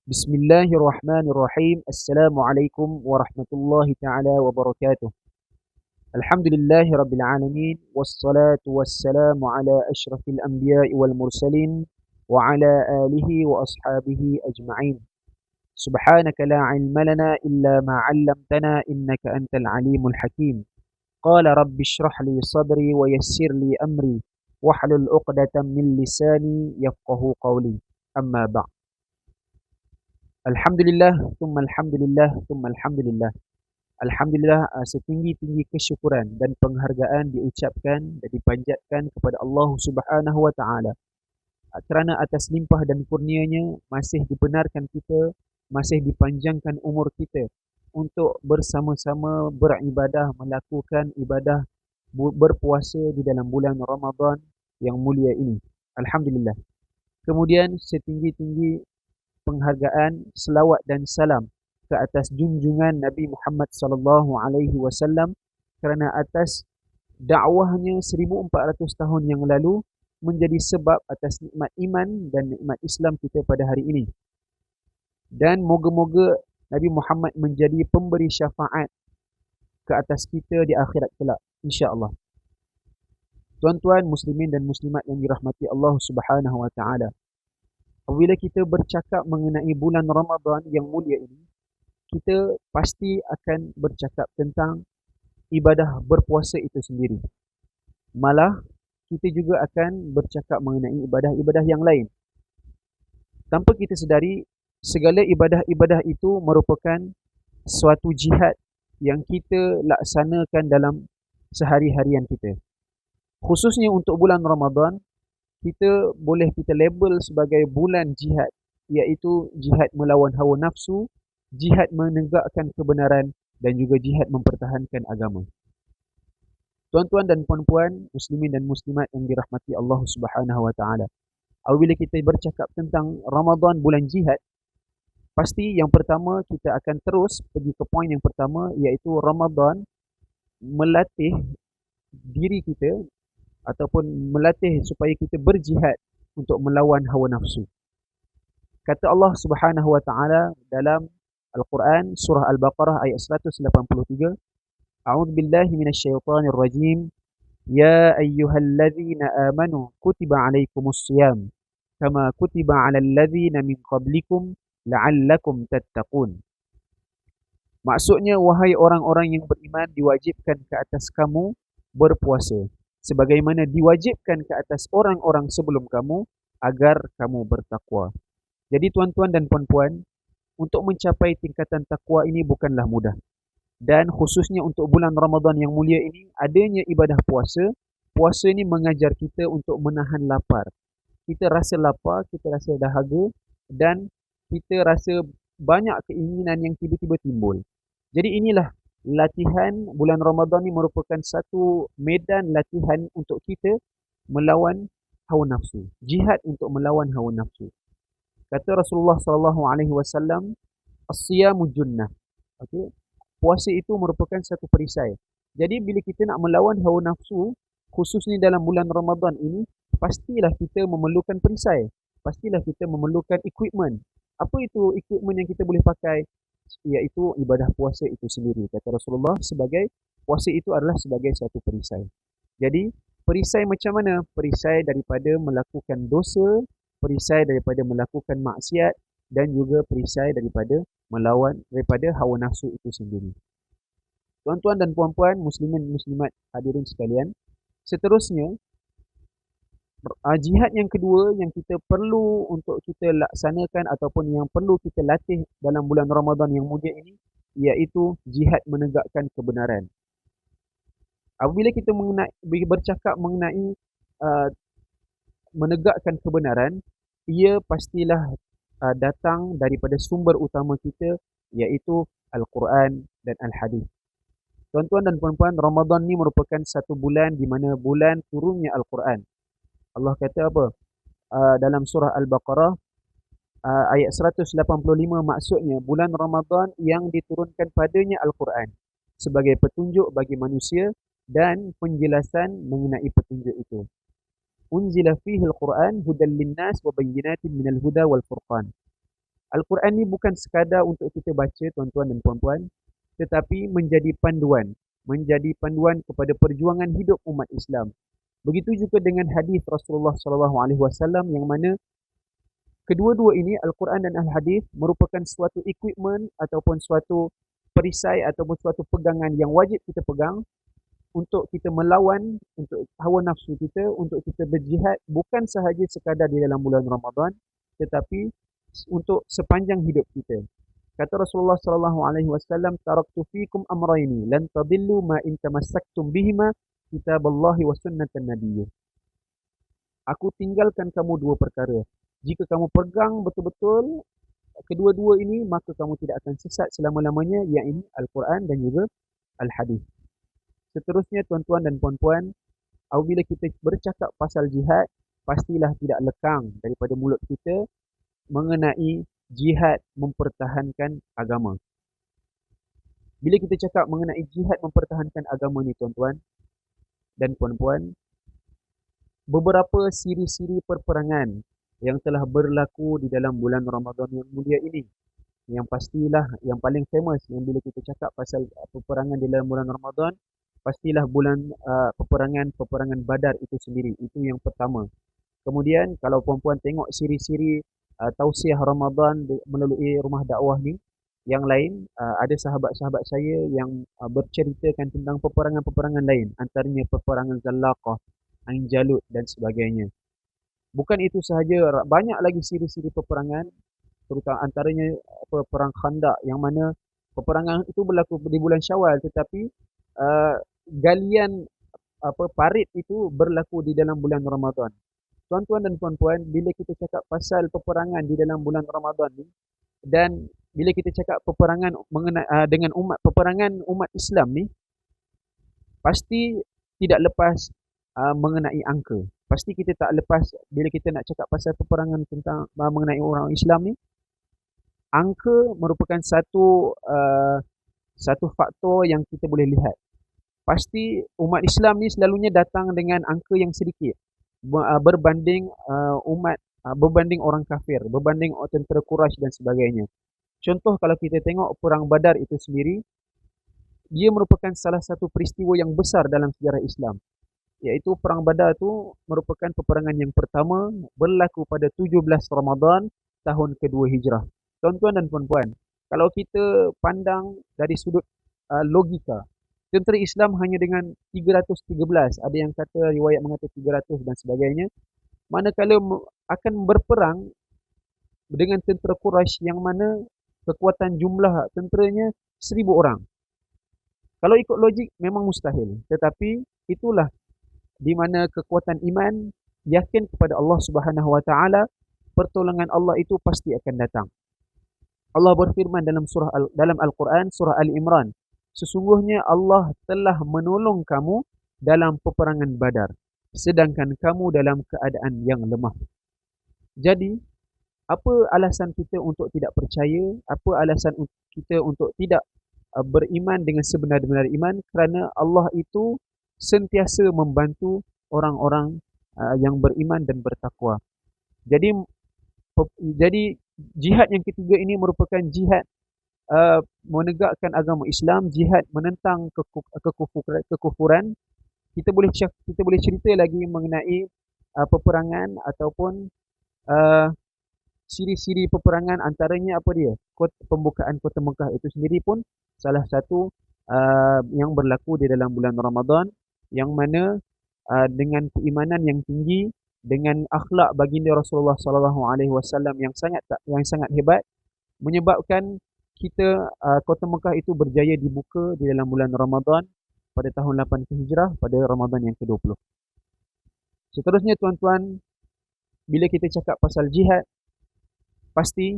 Bismillahirrahmanirrahim. Assalamualaikum warahmatullahi taala wabarakatuh. Alhamdulillahi rabbil alamin wassalatu wassalamu ala asyrafil anbiya'i wal mursalin wa ala alihi wa ashabihi ajma'in. Subhanaka la ilma lana illa ma 'allamtana innaka antal alimul hakim. Qala rabbi shrah li sadri wa yassir li amri wahlul 'uqdatam min lisani yafqahu qawli. Amma ba'd. Alhamdulillah, thumma alhamdulillah, thumma alhamdulillah. Alhamdulillah, setinggi-tinggi kesyukuran dan penghargaan diucapkan dan dipanjatkan kepada Allah Subhanahu wa taala kerana atas limpah dan kurnianya masih dibenarkan kita, masih dipanjangkan umur kita untuk bersama-sama beribadah, melakukan ibadah berpuasa di dalam bulan Ramadan yang mulia ini. Alhamdulillah. Kemudian setinggi-tinggi penghargaan, selawat dan salam ke atas junjungan Nabi Muhammad sallallahu alaihi wasallam kerana atas dakwahnya 1400 tahun yang lalu menjadi sebab atas nikmat iman dan nikmat Islam kita pada hari ini. Dan moga-moga Nabi Muhammad menjadi pemberi syafaat ke atas kita di akhirat kelak, insya-Allah. Tuan-tuan muslimin dan muslimat yang dirahmati Allah Subhanahu wa taala. Apabila kita bercakap mengenai bulan Ramadan yang mulia ini, kita pasti akan bercakap tentang ibadah berpuasa itu sendiri. Malah, kita juga akan bercakap mengenai ibadah-ibadah yang lain. Tanpa kita sedari, segala ibadah-ibadah itu merupakan suatu jihad yang kita laksanakan dalam sehari-harian kita. Khususnya untuk bulan Ramadan, kita boleh kita label sebagai bulan jihad, iaitu jihad melawan hawa nafsu, jihad menegakkan kebenaran dan juga jihad mempertahankan agama. Tuan-tuan dan puan-puan, muslimin dan muslimat yang dirahmati Allah Subhanahu wa taala. Apabila kita bercakap tentang Ramadan bulan jihad, pasti yang pertama kita akan terus pergi ke poin yang pertama, iaitu Ramadan melatih diri kita ataupun melatih supaya kita berjihad untuk melawan hawa nafsu. Kata Allah Subhanahu wa taala dalam Al-Quran surah Al-Baqarah ayat 183, A'udzu billahi minasyaitonir rajim. Ya ayyuhalladzina amanu kutiba 'alaikumus shiyam kama kutiba 'alal ladzina min qablikum la'allakum tattaqun. Maksudnya, wahai orang-orang yang beriman, diwajibkan ke atas kamu berpuasa sebagaimana diwajibkan ke atas orang-orang sebelum kamu agar kamu bertakwa. Jadi tuan-tuan dan puan-puan, untuk mencapai tingkatan takwa ini bukanlah mudah. Dan khususnya untuk bulan Ramadan yang mulia ini, adanya ibadah puasa. Puasa ini mengajar kita untuk menahan lapar. Kita rasa lapar, kita rasa dahaga dan kita rasa banyak keinginan yang tiba-tiba timbul. Jadi inilah latihan bulan Ramadan ini merupakan satu medan latihan untuk kita melawan hawa nafsu. Jihad untuk melawan hawa nafsu. Kata Rasulullah sallallahu alaihi wasallam, as-siyamu junnah. Okey. Puasa itu merupakan satu perisai. Jadi bila kita nak melawan hawa nafsu, khususnya dalam bulan Ramadan ini, pastilah kita memerlukan perisai. Pastilah kita memerlukan equipment. Apa itu equipment yang kita boleh pakai? Iaitu ibadah puasa itu sendiri. Kata Rasulullah, puasa itu adalah sebagai satu perisai. Jadi, perisai macam mana? Perisai daripada melakukan dosa, perisai daripada melakukan maksiat, dan juga perisai daripada melawan daripada hawa nafsu itu sendiri. Tuan-tuan dan puan-puan, muslimin muslimat hadirin sekalian, seterusnya jihad yang kedua yang kita perlu untuk kita laksanakan ataupun yang perlu kita latih dalam bulan Ramadan yang mulia ini, iaitu jihad menegakkan kebenaran. Apabila kita bercakap mengenai menegakkan kebenaran, ia pastilah datang daripada sumber utama kita, iaitu Al-Quran dan Al-Hadis. Tuan-tuan dan puan-puan, Ramadan ni merupakan satu bulan di mana bulan turunnya Al-Quran. Allah kata apa? Dalam surah Al-Baqarah ayat 185, maksudnya bulan Ramadan yang diturunkan padanya Al-Quran sebagai petunjuk bagi manusia dan penjelasan mengenai petunjuk itu. Unzila fihi al-Quran hudan linnas wa bayyinatin minal huda wal furqan. Al-Quran ni bukan sekadar untuk kita baca, tuan-tuan dan puan-puan, tetapi menjadi panduan kepada perjuangan hidup umat Islam. Begitu juga dengan hadis Rasulullah SAW yang mana kedua-dua ini, Al-Quran dan Al-Hadis, merupakan suatu equipment ataupun suatu perisai ataupun suatu pegangan yang wajib kita pegang untuk kita melawan untuk hawa nafsu kita, untuk kita berjihad bukan sahaja sekadar di dalam bulan Ramadan, tetapi untuk sepanjang hidup kita. Kata Rasulullah SAW, "Taraktu fikum amrayni lan tadillu ma in tamassaktum bihima kitaballahi wa sunnatan nabiyyih." Aku tinggalkan kamu dua perkara. Jika kamu pegang betul-betul kedua-dua ini, maka kamu tidak akan sesat selama-lamanya, iaitu Al-Quran dan juga Al-Hadis. Seterusnya, tuan-tuan dan puan-puan, apabila kita bercakap pasal jihad, pastilah tidak lekang daripada mulut kita mengenai jihad mempertahankan agama. Bila kita cakap mengenai jihad mempertahankan agama ni, tuan-tuan dan puan-puan, beberapa siri-siri perperangan yang telah berlaku di dalam bulan Ramadan yang mulia ini. Yang pastilah yang paling famous yang bila kita cakap pasal peperangan di dalam bulan Ramadan, pastilah peperangan Badar itu sendiri. Itu yang pertama. Kemudian kalau puan-puan tengok siri-siri tausiah Ramadan melalui rumah dakwah ni, yang lain ada sahabat-sahabat saya yang berceritakan tentang peperangan-peperangan lain, antaranya peperangan Zallaqah, Ain Jalut dan sebagainya. Bukan itu sahaja, banyak lagi siri-siri peperangan, terutama antaranya perang Khandaq yang mana peperangan itu berlaku di bulan Syawal, tetapi galian parit itu berlaku di dalam bulan Ramadan. Tuan-tuan dan puan-puan, bila kita cakap pasal peperangan di dalam bulan Ramadan ni, dan bila kita cakap peperangan dengan peperangan umat Islam ni, pasti tidak lepas mengenai angka. Pasti kita tak lepas bila kita nak cakap pasal peperangan tentang mengenai orang Islam ni, angka merupakan satu faktor yang kita boleh lihat. Pasti umat Islam ni selalunya datang dengan angka yang sedikit berbanding berbanding orang kafir, berbanding tentera Quraisy dan sebagainya. Contoh kalau kita tengok perang Badar itu sendiri, dia merupakan salah satu peristiwa yang besar dalam sejarah Islam. Iaitu perang Badar itu merupakan peperangan yang pertama berlaku pada 17 Ramadan tahun kedua Hijrah. Tuan-tuan dan puan-puan, kalau kita pandang dari sudut logika, tentera Islam hanya dengan 313, ada yang kata riwayat mengata 300 dan sebagainya, manakala akan berperang dengan tentera Quraisy yang mana kekuatan jumlah tenteranya 1000 orang. Kalau ikut logik memang mustahil, tetapi itulah di mana kekuatan iman, yakin kepada Allah Subhanahu Wa Taala, pertolongan Allah itu pasti akan datang. Allah berfirman dalam Al-Quran surah Ali Imran, sesungguhnya Allah telah menolong kamu dalam peperangan Badar, sedangkan kamu dalam keadaan yang lemah. Jadi, apa alasan kita untuk tidak percaya? Apa alasan kita untuk tidak beriman dengan sebenar-benar iman? Kerana Allah itu sentiasa membantu orang-orang yang beriman dan bertakwa. Jadi jihad yang ketiga ini merupakan jihad menegakkan agama Islam, jihad menentang kekufuran. Kita boleh cerita lagi mengenai peperangan ataupun siri-siri peperangan, antaranya apa dia? Pembukaan kota Mekah itu sendiri pun salah satu yang berlaku di dalam bulan Ramadan, yang mana dengan keimanan yang tinggi, dengan akhlak baginda Rasulullah SAW yang sangat hebat, menyebabkan kita kota Mekah itu berjaya dibuka di dalam bulan Ramadan pada tahun 8 Hijrah pada Ramadan yang ke-20. Seterusnya tuan-tuan, bila kita cakap pasal jihad, pasti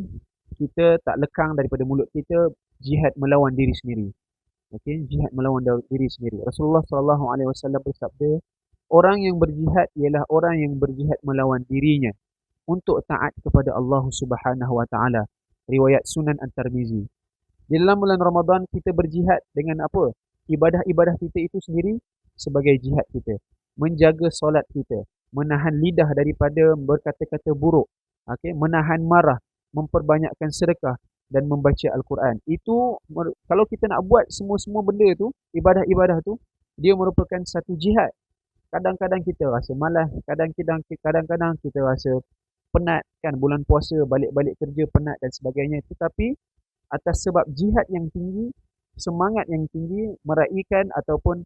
kita tak lekang daripada mulut kita jihad melawan diri sendiri. Okey, jihad melawan diri sendiri. Rasulullah SAW bersabda, orang yang berjihad ialah orang yang berjihad melawan dirinya untuk taat kepada Allah Subhanahu Wa Taala. Riwayat Sunan At-Tirmizi. Di dalam bulan Ramadan kita berjihad dengan apa? Ibadah-ibadah kita itu sendiri sebagai jihad kita. Menjaga solat kita, menahan lidah daripada berkata-kata buruk, okey, menahan marah, memperbanyakkan sedekah dan membaca Al-Quran. Itu kalau kita nak buat semua-semua benda tu, ibadah-ibadah tu, dia merupakan satu jihad. Kadang-kadang kita rasa malas, kadang-kadang kita rasa penat kan, bulan puasa balik-balik kerja penat dan sebagainya. Tetapi atas sebab jihad yang tinggi, semangat yang tinggi meraihkan ataupun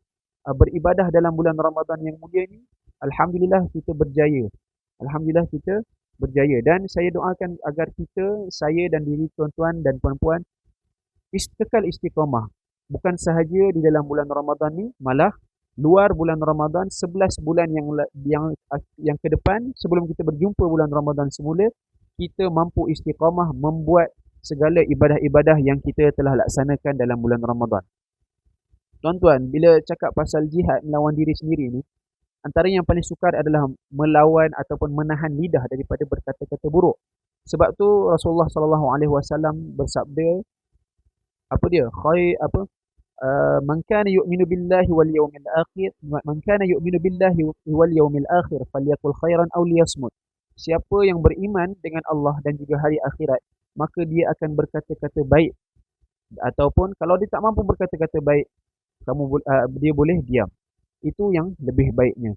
beribadah dalam bulan Ramadan yang mulia ini, alhamdulillah kita berjaya. Alhamdulillah kita berjaya, dan saya doakan agar kita, saya dan diri tuan-tuan dan puan-puan kekal istiqamah. Bukan sahaja di dalam bulan Ramadan ni, malah luar bulan Ramadan 11 bulan yang ke depan sebelum kita berjumpa bulan Ramadan semula, kita mampu istiqamah membuat segala ibadah-ibadah yang kita telah laksanakan dalam bulan Ramadan. Tuan-tuan, bila cakap pasal jihad melawan diri sendiri ni, antara yang paling sukar adalah melawan ataupun menahan lidah daripada berkata-kata buruk. Sebab tu Rasulullah SAW bersabda, apa dia? Man kana yu'minu billahi wal yawmil akhir, man kana yu'minu billahi wal yawmil akhir falyaqul khairan aw liyasmut. Siapa yang beriman dengan Allah dan juga hari akhirat, maka dia akan berkata-kata baik, ataupun kalau dia tak mampu berkata-kata baik, dia boleh diam. Itu yang lebih baiknya.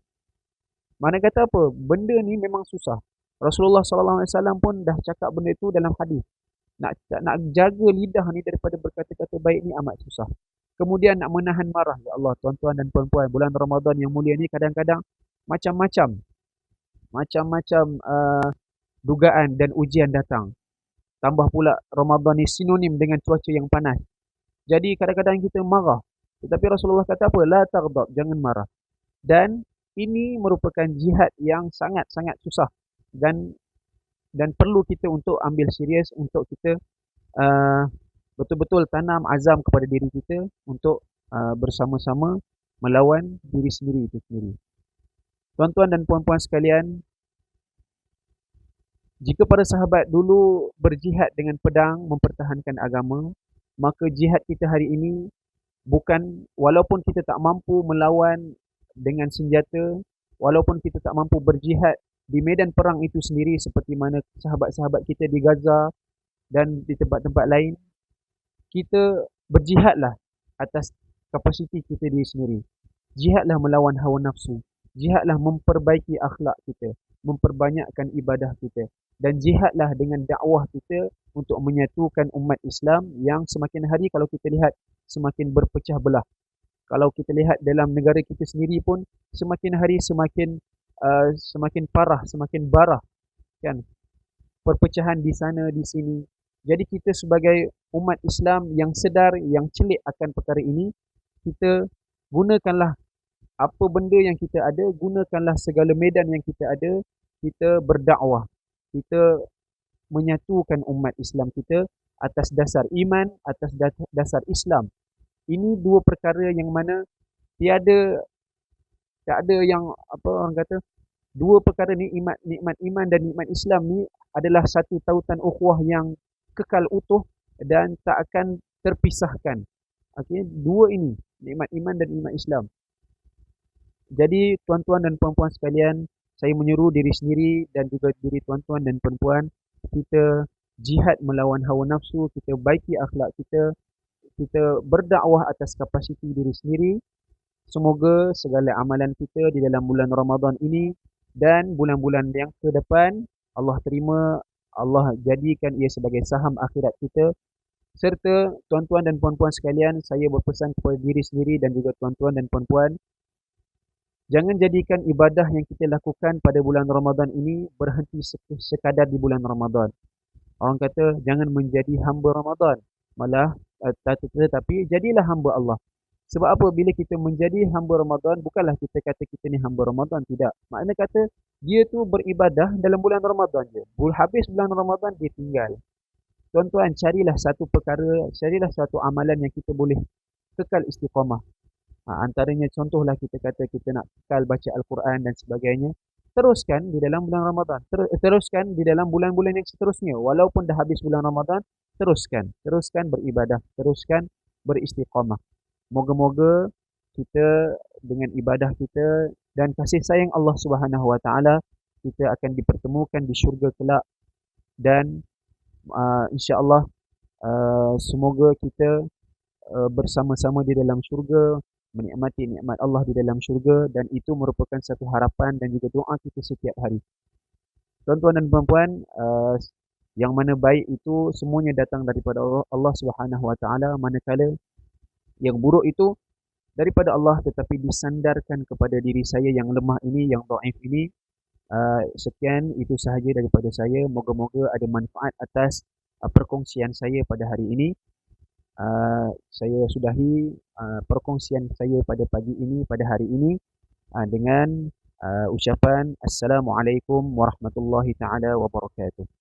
Mana kata apa? Benda ni memang susah. Rasulullah SAW pun dah cakap benda itu dalam hadis. Nak jaga lidah ni daripada berkata-kata baik ni amat susah. Kemudian nak menahan marah. Ya Allah, tuan-tuan dan puan-puan, bulan Ramadan yang mulia ni kadang-kadang macam-macam dugaan dan ujian datang. Tambah pula Ramadan ni sinonim dengan cuaca yang panas. Jadi kadang-kadang kita marah. Tetapi Rasulullah kata apa? La taghdab, jangan marah. Dan ini merupakan jihad yang sangat-sangat susah, dan perlu kita untuk ambil serius, untuk kita betul-betul tanam azam kepada diri kita untuk bersama-sama melawan diri sendiri itu sendiri. Tuan-tuan dan puan-puan sekalian, jika para sahabat dulu berjihad dengan pedang mempertahankan agama, maka jihad kita hari ini bukan, walaupun kita tak mampu melawan dengan senjata, walaupun kita tak mampu berjihad di medan perang itu sendiri seperti mana sahabat-sahabat kita di Gaza dan di tempat-tempat lain, kita berjihadlah atas kapasiti kita diri sendiri. Jihadlah melawan hawa nafsu. Jihadlah memperbaiki akhlak kita, memperbanyakkan ibadah kita, dan jihadlah dengan dakwah kita untuk menyatukan umat Islam yang semakin hari kalau kita lihat semakin berpecah belah. Kalau kita lihat dalam negara kita sendiri pun semakin hari semakin parah, semakin barah kan, perpecahan di sana di sini. Jadi kita sebagai umat Islam yang sedar, yang celik akan perkara ini, kita gunakanlah apa benda yang kita ada, gunakanlah segala medan yang kita ada, kita berdakwah, kita menyatukan umat Islam kita atas dasar iman, atas dasar Islam. Ini dua perkara yang mana tak ada yang apa orang kata, dua perkara ni, nikmat iman dan nikmat Islam ni adalah satu tautan ukhuwah yang kekal utuh dan tak akan terpisahkan. Okey, dua ini, nikmat iman dan nikmat Islam. Jadi tuan-tuan dan puan-puan sekalian, saya menyeru diri sendiri dan juga diri tuan-tuan dan puan-puan, kita jihad melawan hawa nafsu, kita baiki akhlak kita, kita berdakwah atas kapasiti diri sendiri. Semoga segala amalan kita di dalam bulan Ramadan ini dan bulan-bulan yang ke depan, Allah terima, Allah jadikan ia sebagai saham akhirat kita. Serta tuan-tuan dan puan-puan sekalian, saya berpesan kepada diri sendiri dan juga tuan-tuan dan puan-puan, jangan jadikan ibadah yang kita lakukan pada bulan Ramadan ini berhenti sekadar di bulan Ramadan. Orang kata jangan menjadi hamba Ramadan, malah tetapi jadilah hamba Allah. Sebab apa? Bila kita menjadi hamba Ramadan, bukanlah kita kata kita ni hamba Ramadan, tidak. Makna kata dia tu beribadah dalam bulan Ramadan je. Habis bulan Ramadan dia tinggal. Tuan-tuan, carilah satu perkara, carilah satu amalan yang kita boleh kekal istiqamah. Antaranya contohlah kita kata kita nak kekal baca Al-Quran dan sebagainya. Teruskan di dalam bulan Ramadan. Teruskan di dalam bulan-bulan yang seterusnya. Walaupun dah habis bulan Ramadan, teruskan beribadah, teruskan beristiqamah. Moga-moga kita dengan ibadah kita dan kasih sayang Allah Subhanahu Wa Taala, kita akan dipertemukan di syurga kelak, dan InsyaAllah semoga kita bersama-sama di dalam syurga, menikmati nikmat Allah di dalam syurga, dan itu merupakan satu harapan dan juga doa kita setiap hari. Tuan-tuan dan puan-puan, yang mana baik itu semuanya datang daripada Allah Subhanahu Wa Taala, manakala yang buruk itu daripada Allah tetapi disandarkan kepada diri saya yang lemah ini, yang dhaif ini. Sekian itu sahaja daripada saya. Moga-moga ada manfaat atas perkongsian saya pada hari ini. Saya sudahi perkongsian saya pada pagi ini, pada hari ini, dengan ucapan Assalamualaikum warahmatullahi taala wabarakatuh.